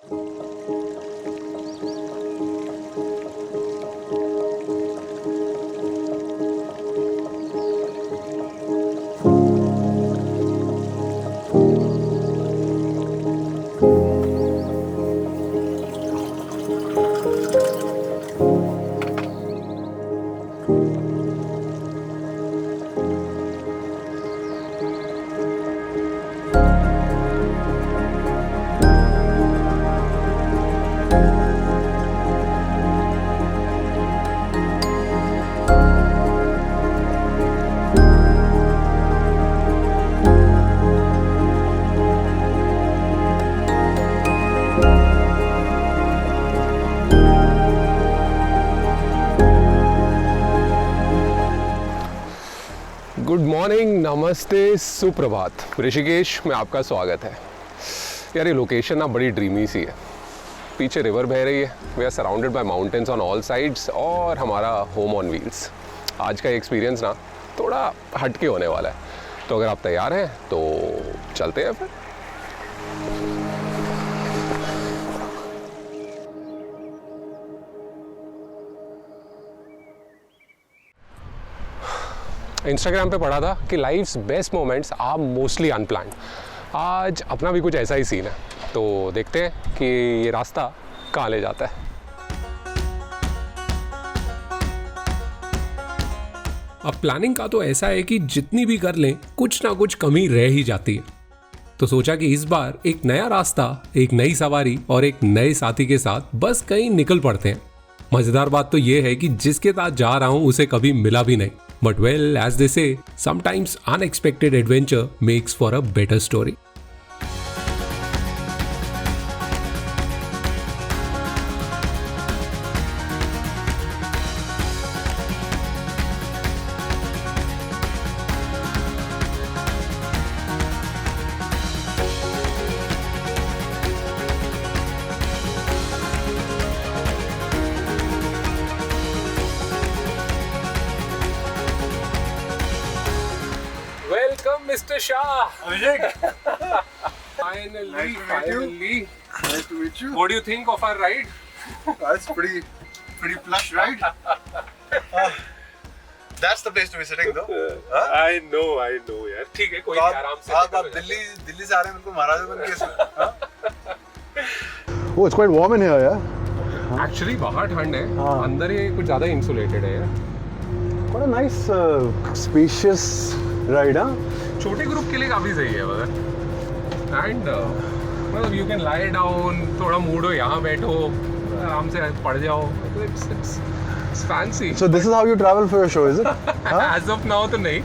Good morning, नमस्ते, सुप्रभात। ऋषिकेश में आपका स्वागत है। यार ये लोकेशन ना बड़ी ड्रीमी सी है। पीछे रिवर बह रही है, we are surrounded by mountains on all sides और हमारा होम ऑन व्हील्स। आज का एक्सपीरियंस ना थोड़ा हटके होने वाला है, तो अगर आप तैयार हैं तो चलते हैं फिर। इंस्टाग्राम पे पढ़ा था कि life's best moments are mostly unplanned. आज अपना भी कुछ ऐसा ही सीन है, तो देखते हैं कि ये रास्ता कहाँ ले जाता है। अब प्लानिंग का तो ऐसा है कि जितनी भी कर लें कुछ ना कुछ कमी रह ही जाती है, तो सोचा कि इस बार एक नया रास्ता, एक नई सवारी और एक नए साथी के साथ बस कहीं निकल पड़ते हैं। मजेदार बात तो ये है कि जिसके साथ जा रहा हूं उसे कभी मिला भी नहीं, but well, as they say, sometimes unexpected adventure makes for a better story. Welcome, Mr. Shah. Abhishek. Finally, Nice to meet finally. Nice to meet you. What do you think of our ride? That's pretty plush, right? That's the place to be sitting, though. Huh? I know यार। ठीक है, कोई तो नहीं, आराम से। आप दिल्ली से आ रहे हैं, बिल्कुल महाराजा बन के इसमें। Oh, it's quite warm in here, yeah. Actually बाहर ठंड है, हाँ। अंदर ये कुछ ज़्यादा इंसुलेटेड है यार। Quite a nice, spacious ride, huh? छोटे ग्रुप के लिए काफ़ी सही है मतलब। एंड मतलब यू कैन लाई डाउन, थोड़ा मूड हो यहाँ बैठो, आराम से पढ़ जाओ। It's fancy. So this is how you travel for your show, is it? Huh? As of now तो नहीं,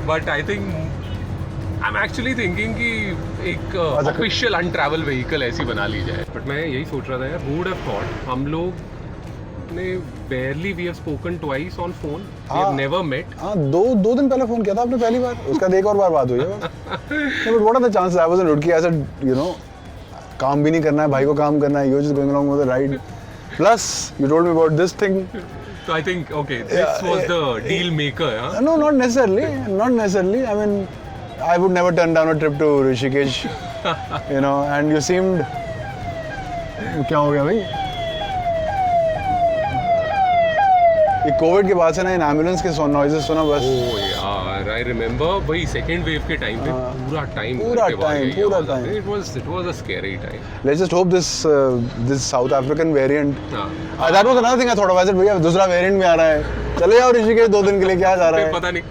but I think I am actually thinking कि एक ऑफिशियल अनट्रैवल व्हीकल ऐसी बना ली जाए। बट मैं यही सोच रहा था यार, हु वुड हैव थॉट हम लोग ने barely we have spoken twice on phone, we have never met. हाँ, दो दिन पहले फोन किया था आपने पहली बार, उसका एक और बार बात हुई है बस। No, but what are the chances? I wasn't Rudki. I said, you know, काम भी नहीं करना है, भाई को काम करना है, you're just going along with the ride. Plus, you told me about this thing. So I think okay, this was the deal maker, huh? No, not necessarily. Not necessarily. I mean, I would never turn down a trip to Rishikesh, you know, and you seemed. क्या हो गया भाई? ये Covid के बाद से ना इन ambulance के नॉइजेस सुना बस। Oh यार, I remember वही सेकेंड वेव के टाइम पे पूरा time it was a scary time. Let's just hope this South African variant. हाँ। That was another thing I thought of. I said भैया दूसरा वेरिएंट में आ रहा है, चले जाओ ऋषिकेश 2 दिन के लिए, क्या जा रहा है? पता नहीं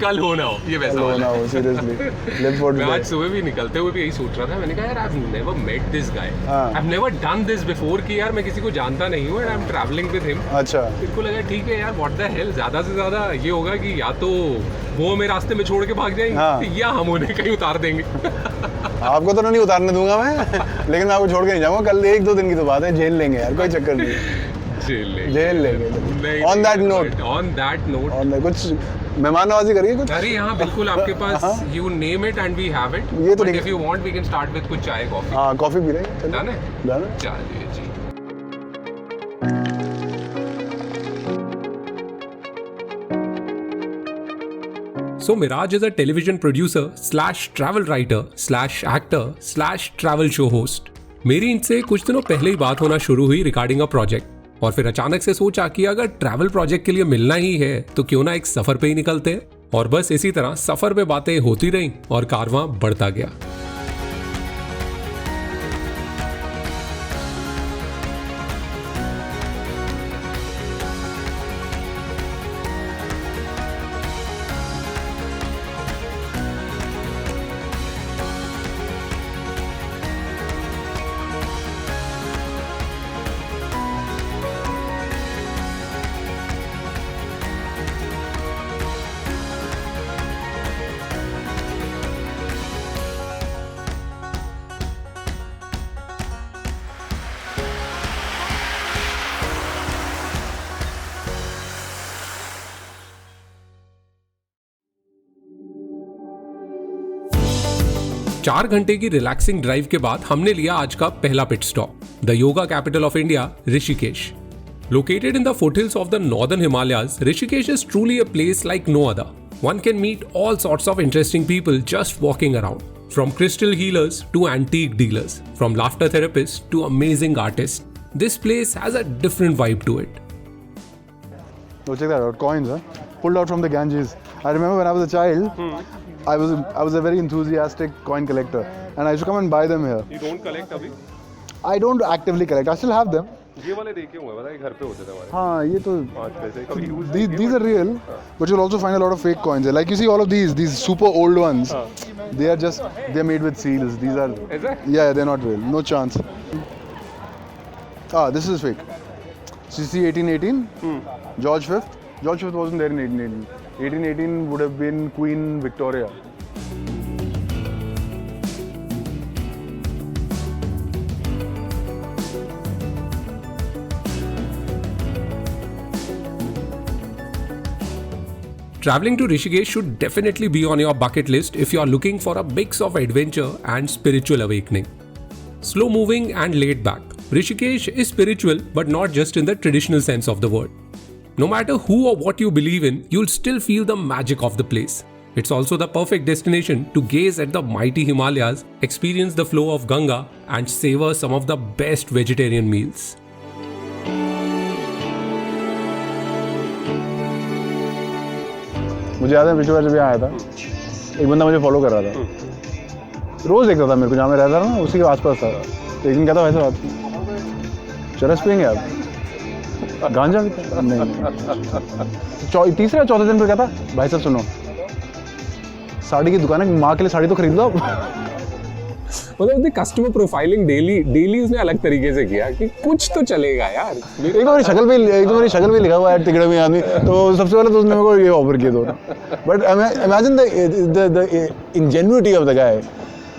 कल हो ना हो, ये वैसा होना हो, seriously. Live for मैं आज today. सुबह भी निकलते हुए भी यही सोच रहा था। मैंने कहा यार I've never met this guy. हाँ। I've never done this before कि यार मैं किसी को जानता नहीं हूँ and I'm traveling with him. अच्छा। मेरे को लगा ठीक है यार, what the hell, ज़्यादा से ज़्यादा ये होगा कि या तो वो मेरे रास्ते में छोड़ के भाग जाएंगे, हाँ। या हम उन्हें कहीं उतार देंगे। आपको तो नहीं उतारने दूंगा मैं, लेकिन मैं आपको छोड़ के नहीं जाऊंगा। कल 1-2 दिन की तो बात है, झेल लेंगे यार, कोई चक्कर नहीं। झेल लेंगे। On that note, कुछ मेहमान नवाजी करिए कुछ। अरे यहाँ बिल्कुल आपके पास, you name it and we have it. ये तो But नहीं- if you want we can start with कुछ चाय कॉफी। हाँ, कॉफी पी लेंगे। चलिए। डन है? Done है? चलिए जी। So Miraj is a television producer / travel writer / actor / travel show host. मेरी इनसे कुछ दिनों पहले ही बात होना शुरू हुई रिगार्डिंग अ प्रोजेक्ट, और फिर अचानक से सोचा कि अगर ट्रैवल प्रोजेक्ट के लिए मिलना ही है तो क्यों ना एक सफर पे ही निकलते हैं। और बस इसी तरह सफर पे बातें होती रहीं और कारवां बढ़ता गया। चार घंटे की रिलैक्सिंग ड्राइव के बाद हमने लिया आज का पहला pit stop, the yoga capital of India, Rishikesh. Located in the foothills of the northern Himalayas, Rishikesh is truly a place like no other. One can meet all sorts of interesting people just walking around, from crystal healers to antique dealers, from laughter therapists to amazing artists. This place has a different vibe to it. Oh, check that out, coins, huh? Pulled out from the Ganges. I remember when I was a child, I was a very enthusiastic coin collector, and I used to come and buy them here. You don't collect अभी? I don't actively collect. I still have them. ये वाले देखे हुए हैं, पता है घर पे होते थे हमारे। हाँ, ये तो 5 पैसे कभी use these are real, but you'll also find a lot of fake coins. Like you see all of these super old ones. They're made with seals. These are Is it? yeah, they're not real. No chance. This is fake. CC 1818. George V. George V wasn't there in 1818. 1818 would have been Queen Victoria. Traveling to Rishikesh should definitely be on your bucket list if you are looking for a mix of adventure and spiritual awakening. Slow moving and laid back, Rishikesh is spiritual but not just in the traditional sense of the word. No matter who or what you believe in, you'll still feel the magic of the place. It's also the perfect destination to gaze at the mighty Himalayas, experience the flow of Ganga, and savor some of the best vegetarian meals. मुझे याद है पिछली बार जब यहाँ आया था, एक बंदा मुझे फॉलो कर रहा था। रोज देखता था मेरे को, जहाँ मैं रहता था ना उसी के आसपास था। तो एक दिन कहता वैसे बात, चरस पियेंगे आप? गांजा भी था? नहीं। तीसरे या चौथे दिन पे कहता, भाई साहब सुनो, साड़ी की दुकान है, माँ के लिए साड़ी तो खरीद लो। मतलब उसने कस्टमर प्रोफाइलिंग डेली उसने अलग तरीके से किया कि कुछ तो चलेगा यार। एक तो मेरी शक्ल पे लिखा हुआ है तिगड़े में आदमी, तो सबसे पहले तो उसने मेरे को ये ऑफर किया दोनों। But imagine the ingenuity of the guy,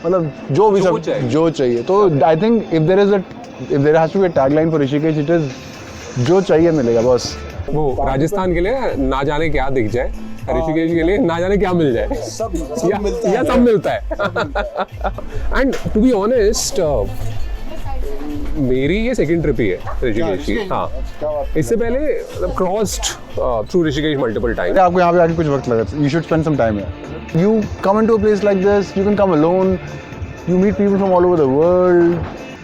मतलब जो भी सब जो चाहिए। तो I think if there has to be a tagline for Rishikesh, it is जो चाहिए मिलेगा बस। वो राजस्थान के लिए ना जाने क्या दिख जाए, ऋषिकेश के लिए ना जाने क्या मिल जाए, सब मिलता है। एंड टू बी ऑनेस्ट, मेरी ये सेकंड ट्रिप ही है ऋषिकेश की। हाँ, इससे पहले crossed through Rishikesh multiple time. आपको यहाँ पे आके कुछ वक्त लगा, you should spend some time here. You come into a place like this, you can come alone, you meet people from all over the world.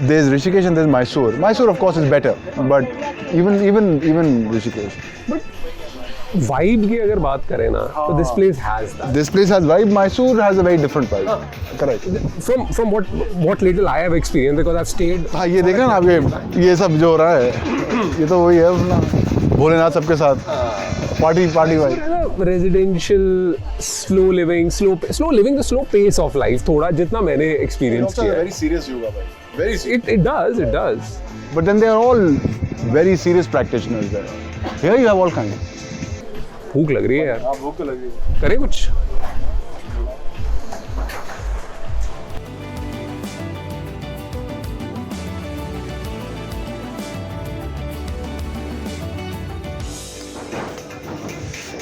There's Rishikesh and there's Mysore. Mysore, of course, is better, but even Rishikesh. But vibe की अगर बात करें ना, तो this place has that. This place has vibe. Mysore has a very different vibe. Correct. From what little I have experienced, because I've stayed. हाँ, ये देखा ना आपके, ये सब जो हो रहा है, ये तो वही है अपना भोलेनाथ सबके साथ party vibe. Residential, slow living, the slow pace of life, थोड़ा जितना मैंने experience किया। Very serious yoga, भाई. Very serious. It does. But then they are all very serious practitioners there. Here you have all kinds. भूख लग रही है यार। हाँ, भूख तो लग रही है। करें कुछ?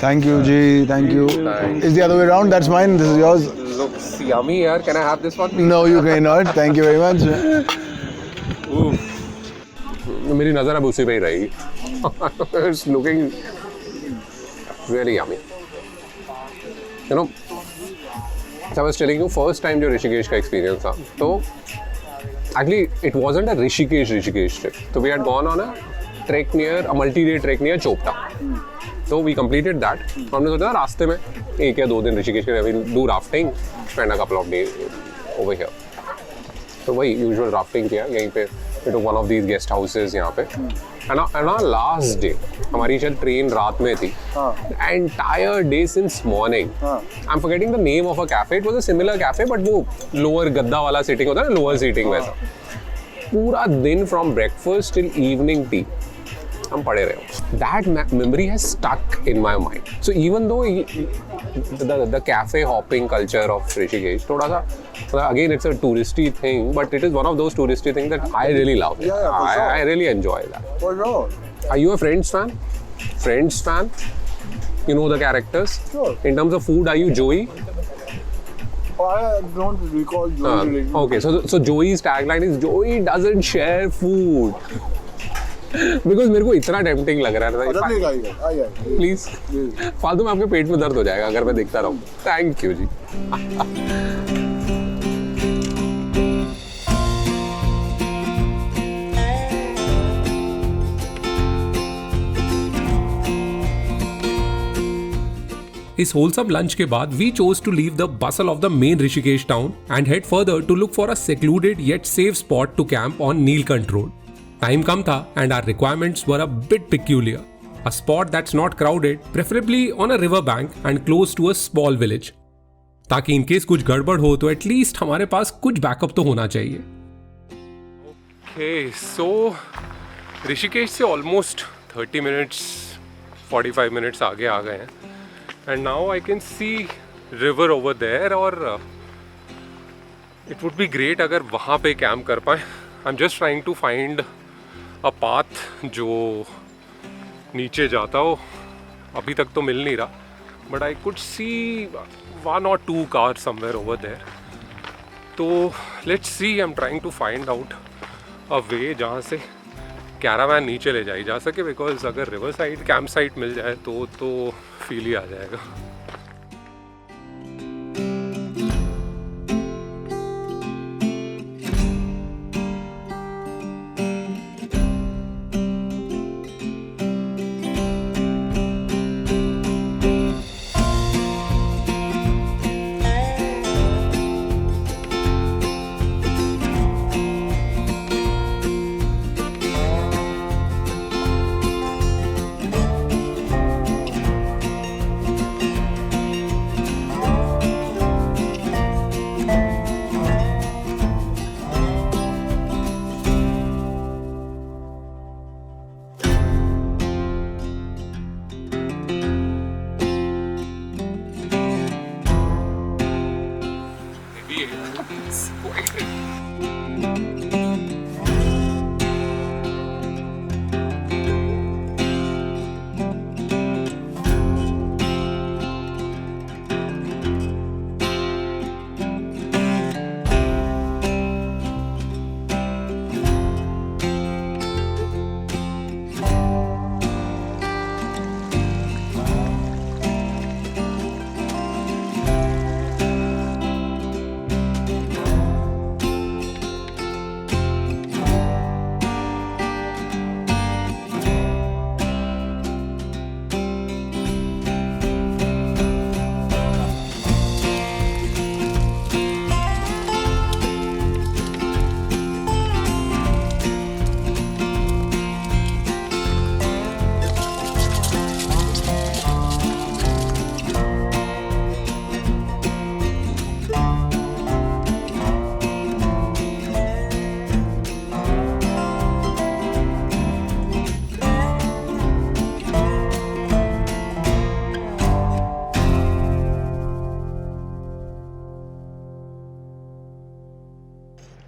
Thank you, Ji. Thank you. Thanks. Is the other way around? That's mine. This is yours. Looks yummy यार. Can I have this one? No, you cannot. Thank you very much. मेरी नज़र अब उसी पे ही रहेगी। It's looking really yummy. You know, I was telling you first time जो ऋषिकेश का experience था, तो actually it wasn't a Rishikesh trip. So we had gone on a multi-day trek near Chopta. So we completed that. हमने सोचा रास्ते में 1 या 2 दिन ऋषिकेश के we'll do rafting, spend a couple of days over here. तो वही usual rafting किया यहीं पे. We took one of these guest houses यहाँ पे. And on our last day, हमारी शायद ट्रेन रात में थी. Entire day since morning. I'm forgetting the name of a cafe. It was a similar cafe, but वो lower गद्दा वाला seating होता है ना, lower seating वैसा. पूरा दिन from breakfast till evening tea. हम पड़े रहे. That memory has stuck in my mind. So even though the cafe hopping culture of Rishikesh, थोड़ा सा again it's a touristy thing, but it is one of those touristy things that I really love. Yeah, for sure. I really enjoy that. For sure. Are you a Friends fan? Friends fan? You know the characters? Sure. In terms of food, are you Joey? I don't recall Joey. Okay, so Joey's tagline is Joey doesn't share food. Because मेरे को इतना tempting लग रहा था. Please फालतू में आपके पेट में दर्द हो जाएगा अगर मैं देखता रहूँ. Thank you ji. इस होलसम लंच के बाद we chose to leave the bustle of the main Rishikesh town and head further to look for a secluded yet safe spot to camp on Neelkanth road. Time कम था and our requirements were a bit peculiar. A spot that's not crowded, preferably on a river bank and close to a small village. ताकि in case कुछ गड़बड़ हो तो at least हमारे पास कुछ backup तो होना चाहिए. Okay, so ऋषिकेश से ऑलमोस्ट 30 मिनट्स 45 मिनट्स आगे आ गए हैं. And now I can see river over there और it would be great अगर वहाँ पे कैंप कर पाए. I'm just trying to find a path जो नीचे जाता हो. अभी तक तो मिल नहीं रहा, but I could see 1 or 2 cars somewhere over there. तो let's see, I'm trying to find out a way जहाँ से कैरावैन नीचे ले जाई जा सके, बिकॉज अगर रिवर साइड कैंप साइट मिल जाए तो फील ही आ जाएगा.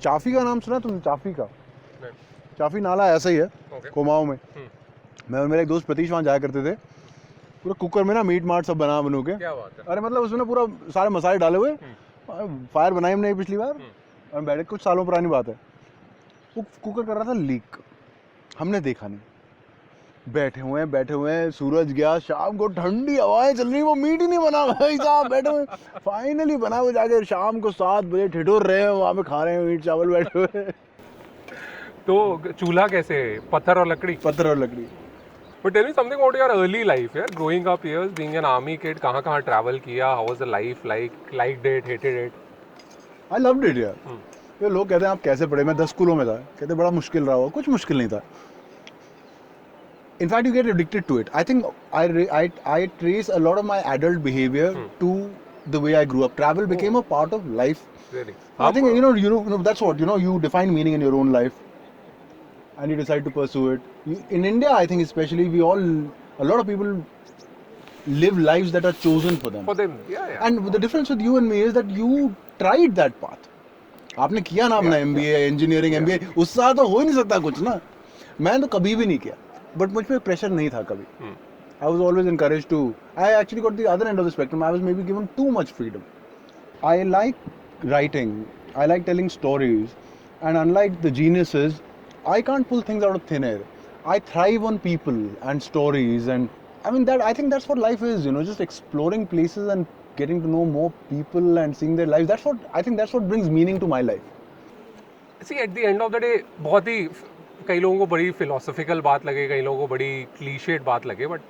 चाफी का नाम सुना तुमने? चाफी का चाफी नाला ऐसा ही है कुमाऊं में. मैं और मेरे एक दोस्त प्रतीश वहाँ जाया करते थे. पूरा कुकर में ना मीट मार्ट सब बनू के. क्या बात है. अरे मतलब उसमें पूरा सारे मसाले डाले हुए. फायर बनाई हमने पिछली बार और बैठे, कुछ सालों पुरानी बात है. वो कुकर कर रहा था लीक. हमने देखा नहीं. बैठे हुए हैं. सूरज गया, शाम को ठंडी हवाएं चल रही, वो मीट ही नहीं बना भाई साहब. बैठे हुए फाइनली बना हुआ. जाके शाम को 7 बजे ठिठुर रहे हैं वहाँ पे, खा रहे हैं मीट चावल बैठे हुए. तो चूल्हा कैसे, पत्थर और लकड़ी? पत्थर और लकड़ी. But tell me something about your early life, यार. Growing up years, being an army kid, कहाँ travel किया? How was the life like? Liked it, hated it? I loved it यार. ये लोग कहते हैं आप कैसे पढ़े, मैं 10 स्कूलों में था, कहते बड़ा मुश्किल रहा होगा, कुछ मुश्किल नहीं था. In fact, you get addicted to it. I think I trace a lot of my adult behavior to the way I grew up. Travel became a part of life. Really? I think you know that's what you define meaning in your own life, and you decide to pursue it. In India, I think especially a lot of people live lives that are chosen for them. For them, yeah. And the difference with you and me is that you tried that path. आपने किया ना अपना MBA, engineering MBA, उससे तो हो ही नहीं सकता कुछ ना. मैं तो कभी भी नहीं किया. But मुझ पे प्रेशर नहीं था कभी. I was always encouraged to. I actually got the other end of the spectrum. I was maybe given too much freedom. I like writing. I like telling stories. And unlike the geniuses, I can't pull things out of thin air. I thrive on people and stories, and I mean I think that's what life is. Just exploring places and getting to know more people and seeing their lives. That's what brings meaning to my life. See, at the end of the day, बहुत ही कई लोगों को बड़ी philosophical बात लगे, कई लोगों को बड़ी cliched बात लगे, but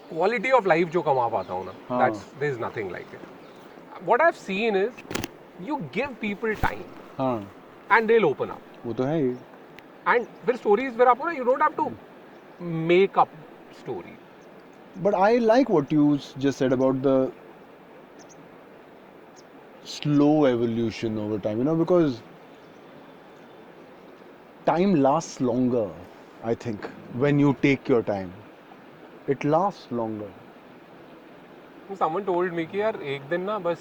quality of life जो कमा पाता हूँ ना, there is nothing like it. What I've seen is you give people time हाँ. and they'll open up. वो तो है ही. And फिर stories फिर आपको ना, you don't have to make up story. But I like what you just said about the slow evolution over time, because time lasts longer, I think, when you take your time. It lasts longer. Someone told me कि यार एक दिन ना बस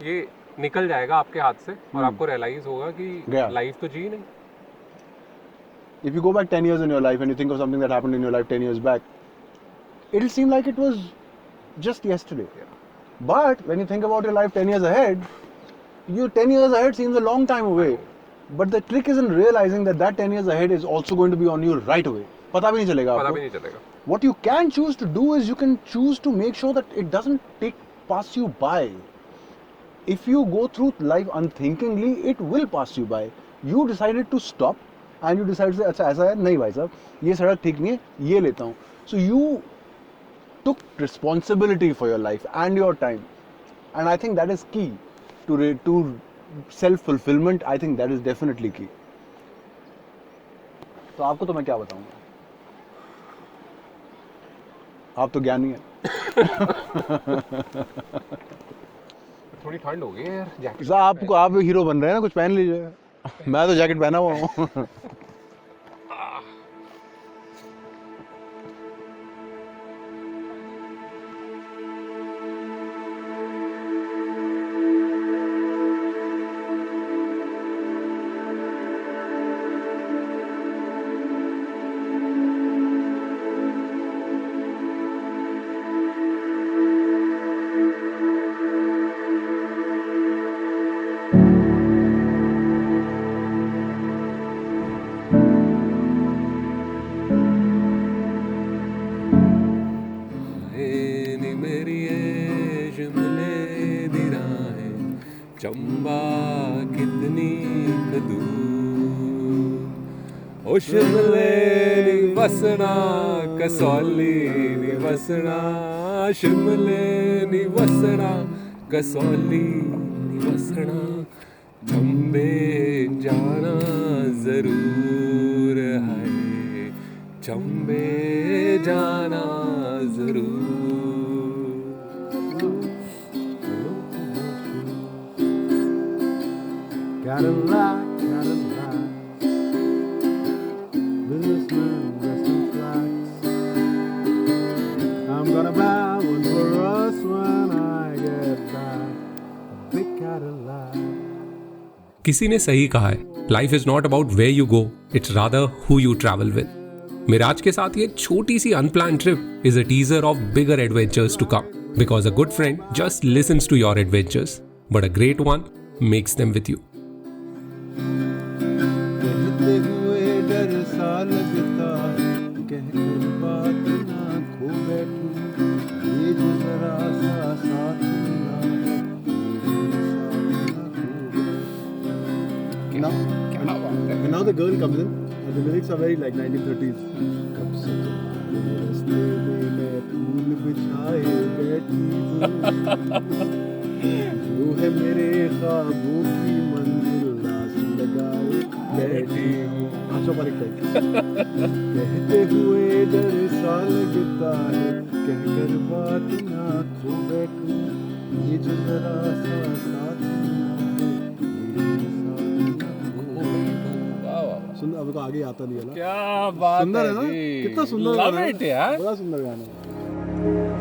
ये निकल जाएगा आपके हाथ से और आपको realize होगा कि life तो जी नहीं. If you go back 10 years in your life and you think of something that happened in your life 10 years back, it'll seem like it was just yesterday. Yeah. But when you think about your life 10 years ahead, 10 years ahead seems a long time away. But the trick is in realizing that 10 years ahead is also going to be on you right away. पता भी नहीं चलेगा आपको. पता भी नहीं चलेगा. What you can choose to do is you can choose to make sure that it doesn't pass you by. If you go through life unthinkingly, it will pass you by. You decided to stop and you decided to say, अच्छा ऐसा है नहीं भाई साहब, ये सड़क ठीक नहीं है, ये लेता हूँ. So you took responsibility for your life and your time, and I think that is key to self-fulfillment. I think that is definitely key. तो आपको तो मैं क्या बताऊंगा, आप तो ज्ञानी हैं. थोड़ी ठंड हो गई है यार. जैकेट आप हीरो बन रहे हैं ना, कुछ पहन लीजिए. मैं तो जैकेट पहना हुआ हूँ. चंबा कितनी कदू ओ शिमले नी वसना कसौली नी वसना शिमले नी वसना कसौली नी वसना चंबे जाना जरूर है चंबे जाना जरूर. Cadillac, businessman dressed in slacks. I'm gonna buy one for us when I get back. A big Cadillac. किसी ने सही कहा है, life is not about where you go, it's rather who you travel with. Miraj के साथ ये छोटी सी unplanned trip is a teaser of bigger adventures to come, because a good friend just listens to your adventures, but a great one makes them with you. कहते हुए डर सा लगता कहकर बात ना खो बैठूं, ये जो जरा सा साथ मिला है, ना now the girl comes in and the lyrics are very like 1930s. कब से तुम्हारे रास्ते में मैं फूल बिछाए बैठी हूँ, जो है मेरे ख्वाबों की मंजिल लाश लगाए बैठी हूँ. अच्छा पर एक कहते हुए डर सा लगता है, कहकर बात ना खो बैठूं, ये जो जरा सा साथ है, सुन अब तो आगे आता नहीं है ना. क्या बात सुंदर है ना, जी. कितना सुंदर Love गाना है. it यार. बड़ा सुंदर गाना है.